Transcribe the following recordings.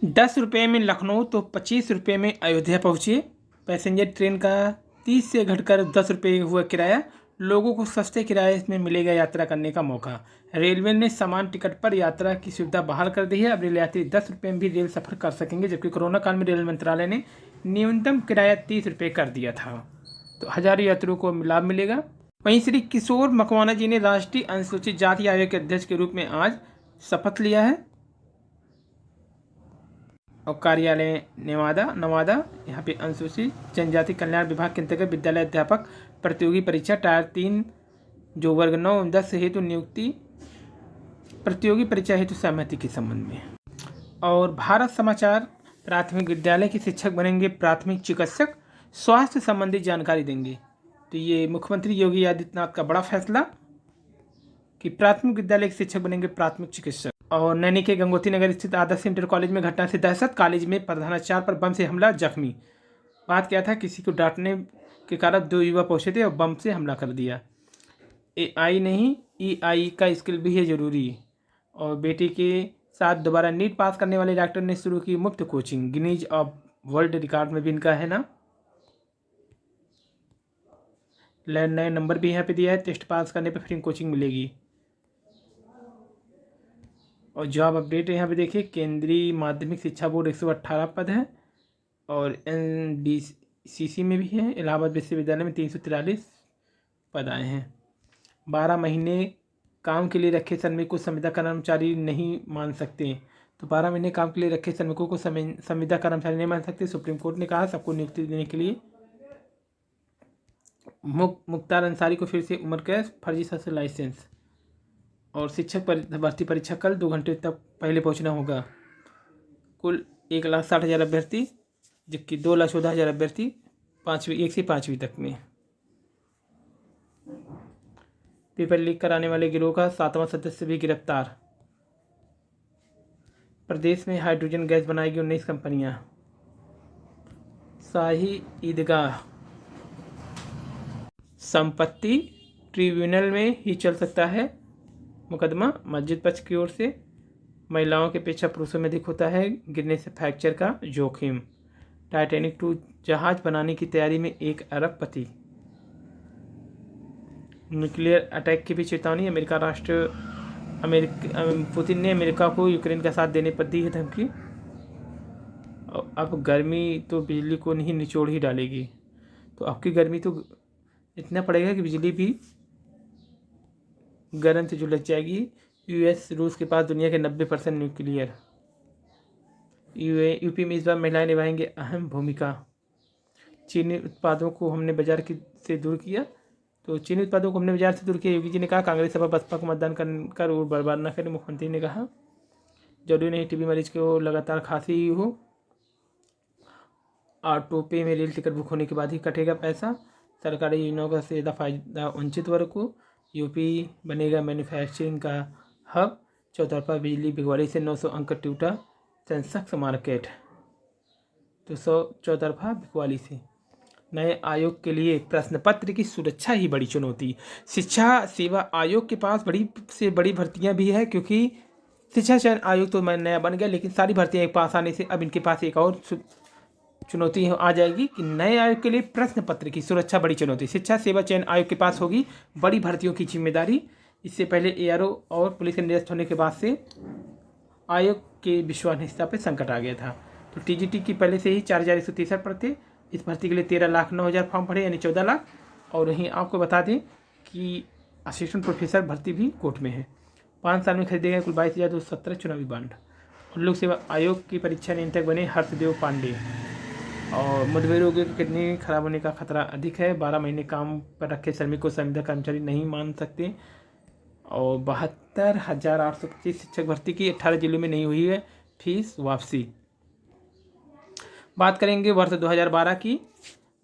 10 रुपये में लखनऊ तो 25 रुपये में अयोध्या पहुँचिए। पैसेंजर ट्रेन का 30 से घटकर 10 रुपये हुआ किराया। लोगों को सस्ते किराए में मिलेगा यात्रा करने का मौका। रेलवे ने समान टिकट पर यात्रा की सुविधा बहाल कर दी है। अब रेल यात्री 10 रुपये में भी रेल सफ़र कर सकेंगे, जबकि कोरोना काल में रेल मंत्रालय ने न्यूनतम किराया 30 रुपये कर दिया था। तो हजारों यात्रियों को लाभ मिलेगा। वहीं श्री किशोर मकवाना जी ने राष्ट्रीय अनुसूचित जाति आयोग के अध्यक्ष के रूप में आज शपथ लिया है। और कार्यालय नवादा यहाँ पे अनुसूचित जनजाति कल्याण विभाग के अंतर्गत विद्यालय अध्यापक प्रतियोगी परीक्षा टायर 3 जो वर्ग 9-10 हेतु नियुक्ति प्रतियोगी परीक्षा हेतु सहमति के संबंध में। और भारत समाचार प्राथमिक विद्यालय के शिक्षक बनेंगे प्राथमिक चिकित्सक, स्वास्थ्य संबंधी जानकारी देंगे। तो ये मुख्यमंत्री योगी आदित्यनाथ का बड़ा फैसला कि प्राथमिक विद्यालय के शिक्षक बनेंगे प्राथमिक चिकित्सक। और नैनी के गंगोत्री नगर स्थित आदर्श इंटर कॉलेज में घटना से दहशत, कॉलेज में प्रधानाचार्य पर बम से हमला, जख्मी। बात क्या था, किसी को डांटने के कारण 2 युवा पहुंचे थे और बम से हमला कर दिया। AI नहीं EI का स्किल भी है ज़रूरी। और बेटी के साथ दोबारा नीट पास करने वाले डॉक्टर ने शुरू की मुफ्त coaching. Guinness of world record में भी इनका है ना। नए नंबर भी यहाँ पे दिया है, टेस्ट पास करने पर फ्री कोचिंग मिलेगी। और जॉब अपडेट यहाँ पे देखिए, केंद्रीय माध्यमिक शिक्षा बोर्ड 118 पद है। और NBCC में भी है। इलाहाबाद विश्वविद्यालय में 343 पद आए हैं। 12 महीने काम के लिए रखे श्रमिक को संविदा कर्मचारी नहीं मान सकते। तो 12 महीने काम के लिए रखे श्रमिकों को संविदा कर्मचारी नहीं मान सकते। सुप्रीम कोर्ट ने कहा सबको नियुक्ति देने के लिए। मुख्तार अंसारी को फिर से उम्र कैद, फर्जी से लाइसेंस। और शिक्षक भर्ती परीक्षा कल 2 घंटे तक पहले पहुंचना होगा। कुल 1,60,000 अभ्यर्थी, जबकि 2,14,000 अभ्यर्थी 1 से 5वीं तक में। पेपर लीक कराने वाले गिरोह का 7वां सदस्य भी गिरफ्तार। प्रदेश में हाइड्रोजन गैस बनाएगी 19 कंपनियां। शाही ईदगाह संपत्ति ट्रिब्यूनल में ही चल सकता है मुकदमा, मस्जिद पक्ष की ओर से। महिलाओं की अपेक्षा पुरुषों में अधिक होता है गिरने से फ्रैक्चर का जोखिम। टाइटैनिक 2 जहाज बनाने की तैयारी में 1 अरबपति। न्यूक्लियर अटैक की भी चेतावनी। पुतिन ने अमेरिका को यूक्रेन का साथ देने पर दी है धमकी। अब गर्मी तो बिजली को नहीं निचोड़ ही डालेगी। तो आपकी गर्मी तो इतना पड़ेगा कि बिजली भी गर्म से झुलस जाएगी। US रूस के पास दुनिया के 90% न्यूक्लियर। यूपी में इस बार महिलाएं निभाएंगे अहम भूमिका। चीनी उत्पादों को हमने बाजार से दूर किया। तो चीनी उत्पादों को हमने बाजार से दूर किया, योगी जी ने कहा। कांग्रेस सभा बसपा को मतदान कर और बर्बाद न करें, मुख्यमंत्री ने कहा। जरूरी नहीं टीबी मरीज को लगातार खांसी ही हो। ऑटो पे में रेल टिकट बुक होने के बाद ही कटेगा पैसा। सरकारी योजनाओं का सीधा फायदा वंचित वर्ग को। यूपी बनेगा मैन्युफैक्चरिंग का हब। चौतरफा बिजली बिकवाली से 900 अंक टूटा सेंसेक्स मार्केट। तो 100 चौतरफा बिकवाली से। नए आयोग के लिए प्रश्न पत्र की सुरक्षा ही बड़ी चुनौती। शिक्षा सेवा आयोग के पास बड़ी से बड़ी भर्तियां भी है, क्योंकि शिक्षा चयन आयोग तो नया बन गया, लेकिन सारी भर्तियां एक पास आने से अब इनके पास एक और चुनौती आ जाएगी कि नए आयोग के लिए प्रश्न पत्र की सुरक्षा बड़ी चुनौती। शिक्षा सेवा चयन आयोग के पास होगी बड़ी भर्तियों की जिम्मेदारी। इससे पहले ARO और पुलिस के निरस्त होने के बाद से आयोग के विश्वसनीयता पर संकट आ गया था। तो TGT की पहले से ही 4,163 पद थे। इस भर्ती के लिए 13,09,000 फॉर्म भरे, यानी 14 लाख। और वहीं आपको बता दें कि असिस्टेंट प्रोफेसर भर्ती भी कोर्ट में है। 5 साल में खरीदे गए कुल 22,217 चुनावी बांड। और लोक सेवा आयोग की परीक्षा नियंत्रक बने हर्षदेव पांडे। और मुठभेड़ों के किडनी खराब होने का खतरा अधिक है। 12 महीने काम पर रखे श्रमिक को संविदा कर्मचारी नहीं मान सकते। और 72,825 शिक्षक भर्ती की 18 जिलों में नहीं हुई है फीस वापसी। बात करेंगे वर्ष 2012 की।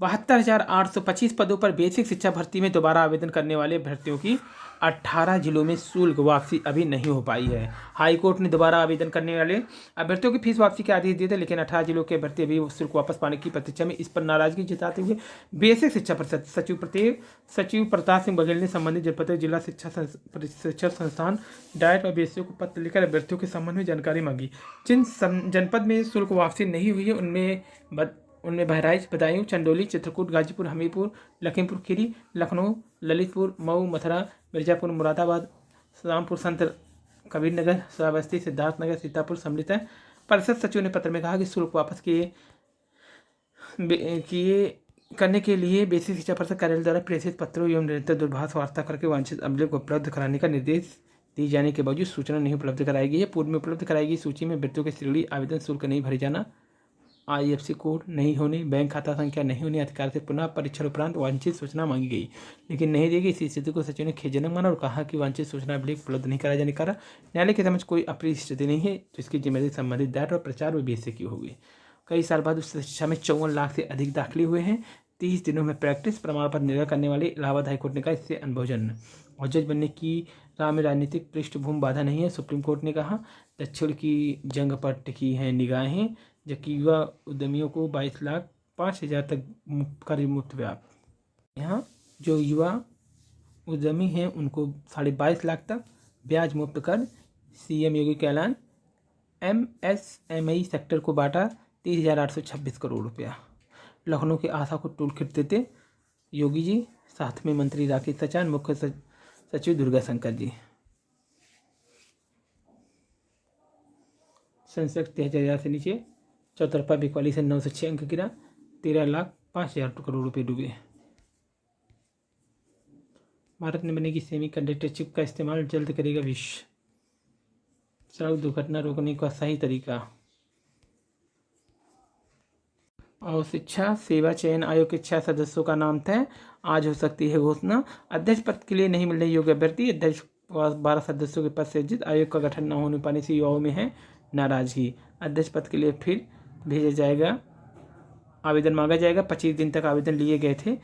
72,825 पदों पर बेसिक शिक्षा भर्ती में दोबारा आवेदन करने वाले अभ्यर्थियों की 18 जिलों में शुल्क वापसी अभी नहीं हो पाई है। हाई कोर्ट ने दोबारा आवेदन करने वाले अभ्यर्थियों की फीस वापसी के आदेश दिए थे, लेकिन 18 जिलों के अभ्यर्थी अभी शुल्क वापस पाने की प्रतीक्षा में। इस पर नाराजगी जताते हुए बेसिक शिक्षा परिषद सचिव प्रताप सिंह बघेल ने संबंधित जनपद जिला शिक्षा संस्थान डाइट और बीएससी को पत्र लिखकर अभ्यर्थियों के संबंध में जानकारी मांगी। जिन जनपद में शुल्क वापसी नहीं हुई है उनमें बहराइच, बदायूं, चंदौली, चित्रकूट, गाजीपुर, हमीरपुर, लखीमपुर खीरी, लखनऊ, ललितपुर, मऊ, मथुरा, मिर्जापुर, मुरादाबाद, रामपुर, संत कबीरनगर, श्रावस्ती, सिद्धार्थनगर, सीतापुर सम्मिलित है। परिषद सचिव ने पत्र में कहा कि शुल्क वापस करने के लिए बेसिक शिक्षा परिषद कार्यालय द्वारा प्रेषित पत्रों एवं निरंतर दूरभाष वार्ता करके वांछित अभिलेख उपलब्ध कराने का निर्देश दी जाने के बावजूद सूचना नहीं उपलब्ध कराई गई है। पूर्व में उपलब्ध कराई गई सूची में अभ्यर्थियों के श्रेणी आवेदन शुल्क नहीं भरे जाना, IFSC कोड नहीं होने, बैंक खाता संख्या नहीं होने, अधिकार से पुनः परीक्षण उपरांत वांछित सूचना मांगी गई लेकिन नहीं दी गई। इसी स्थिति को सचिव ने खेदजनक माना और कहा कि वांछित सूचना अभिलेख उपलब्ध नहीं कराए जाने के कारण न्यायालय के समझ कोई अप्रिय स्थिति नहीं है, तो इसकी जिम्मेदारी संबंधित डाटा और प्रचार व BSc की होगी। कई साल बाद उस शिक्षा में 54 लाख से अधिक दाखिले हुए हैं। 30 दिनों में प्रैक्टिस प्रमाण पत्र निर्गत करने वाले इलाहाबाद हाईकोर्ट ने कहा इससे अनुभवजन्य और जज बनने की राह में राजनीतिक पृष्ठभूमि बाधा नहीं है। सुप्रीम कोर्ट ने कहा दक्षिण की जंग पर टिकी हैं निगाहें, जबकि युवा उद्यमियों को 22,05,000 तक करीब मुफ्त ब्याज। यहाँ जो युवा उद्यमी हैं उनको 22.5 लाख तक ब्याज मुक्त कर CM योगी का ऐलान। MSME सेक्टर को बांटा 30,826 करोड़ रुपया। लखनऊ के आशा को टूल किट देते योगी जी, साथ में मंत्री राकेश सचान, मुख्य सचिव दुर्गा शंकर जी। सेंसेक्स 13,000 से नीचे, चौतरफा बिकवाली से 906 अंक गिरा, 13,05,000 करोड़ रुपए डूबे। भारत में बनेगी सेमीकंडक्टर चिप का इस्तेमाल जल्द करेगा विश्व। सड़क दुर्घटना रोकने का सही तरीका। और शिक्षा सेवा चयन आयोग के 6 सदस्यों का नाम तय, आज हो सकती है घोषणा। अध्यक्ष पद के लिए नहीं मिल रहे योग्य अभ्यर्थी, अध्यक्ष 12 सदस्यों के पद से जित, आयोग का गठन न होने पाने से युवाओं में है नाराजगी। अध्यक्ष पद के लिए फिर भेजा जाएगा, आवेदन मांगा जाएगा। 25 दिन तक आवेदन लिए गए थे।